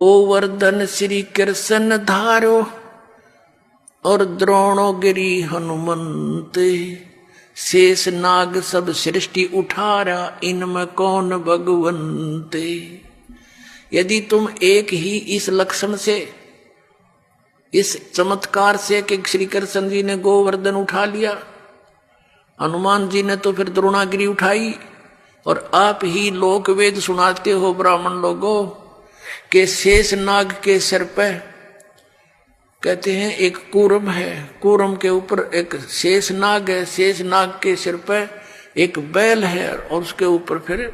गोवर्धन श्री कृष्ण धारो और द्रोणोगिरी हनुमंत। शेष नाग सब सृष्टि उठारा, इनमें कौन भगवंत। यदि तुम एक ही इस लक्षण से, इस चमत्कार से कि श्री कृष्ण जी ने गोवर्धन उठा लिया, हनुमान जी ने तो फिर द्रोणागिरी उठाई, और आप ही लोक वेद सुनाते हो ब्राह्मण लोगों के शेष नाग के सिर पे कहते हैं एक कूर्म है, कूर्म के ऊपर एक शेष नाग है, शेष नाग के सिर पे एक बैल है, और उसके ऊपर फिर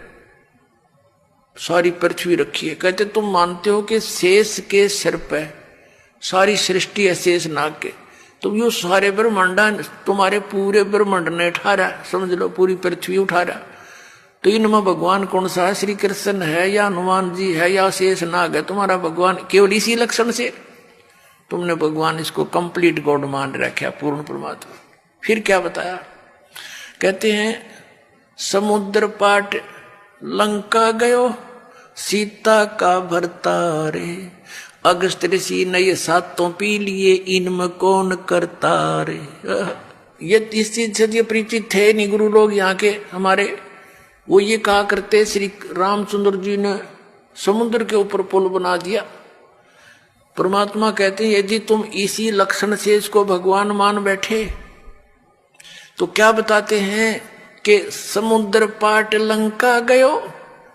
सारी पृथ्वी रखी है। कहते तुम मानते हो कि शेष के सिर पे सारी सृष्टि है, शेष नाग के, तुम यो सारे ब्रह्मांडा, तुम्हारे पूरे ब्रह्मांड ने उठा रहा, समझ लो पूरी पृथ्वी उठा रहा, तो इनमें भगवान कौन सा है? श्री कृष्ण है या हनुमान जी है या शेष नाग है? तुम्हारा भगवान केवल इसी लक्षण से तुमने भगवान इसको कंप्लीट गॉड मान रखा, पूर्ण परमात्मा। फिर क्या बताया? कहते हैं समुद्र पाट लंका गयो, सीता का भरतारे, अगस्त ऋषि ने ये सातों पी लिए, इनमें कौन करता रे। ये इस चीज से ये परिचित थे नहीं गुरु लोग यहाँ के हमारे, वो ये कहा करते श्री रामचंद्र जी ने समुद्र के ऊपर पुल बना दिया। परमात्मा कहते हैं यदि तुम इसी लक्षण से इसको भगवान मान बैठे तो क्या बताते हैं कि समुद्र पाट लंका गयो,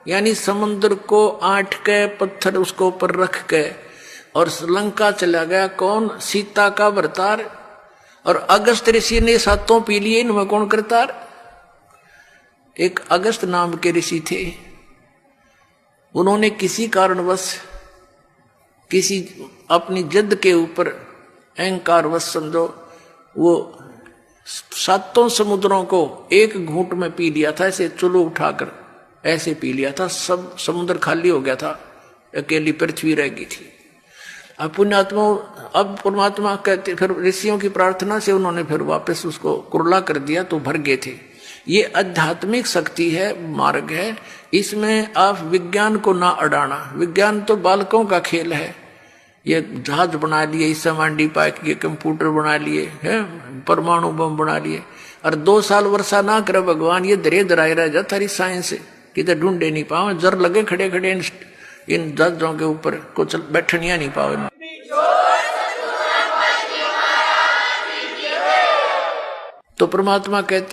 यानी समुद्र को आट के पत्थर उसको ऊपर रख के और लंका चला गया कौन? सीता का भरतार। और अगस्त ऋषि ने सातों पी लिए, इनमें कौन करतार? एक अगस्त नाम के ऋषि थे, उन्होंने किसी कारणवश, किसी अपनी जिद के ऊपर अहंकारवश समझो, वो सातों समुद्रों को एक घूंट में पी लिया था, ऐसे चुल्लू उठाकर ऐसे पी लिया था। सब समुद्र खाली हो गया था, अकेली पृथ्वी रह गई थी। अब पुण्यात्मा, अब परमात्मा कहते, फिर ऋषियों की प्रार्थना से उन्होंने फिर वापस उसको कुरला कर दिया, तो भर गए थे। ये आध्यात्मिक शक्ति है, मार्ग है, इसमें आप विज्ञान को ना अड़ाना। विज्ञान तो बालकों का खेल है, ये जहाज बना लिए, इससे मांडी पाइक, ये कंप्यूटर बना लिए हैं, परमाणु बम बना लिए, और 2 साल वर्षा ना करे भगवान, ये धरे धराए रह जाता सारी साइंस किधर ढूंढे नहीं पाओ, जर लगे खड़े खड़े इन जहाजों के ऊपर को बैठनिया नहीं पाओ। तो परमात्मा कहते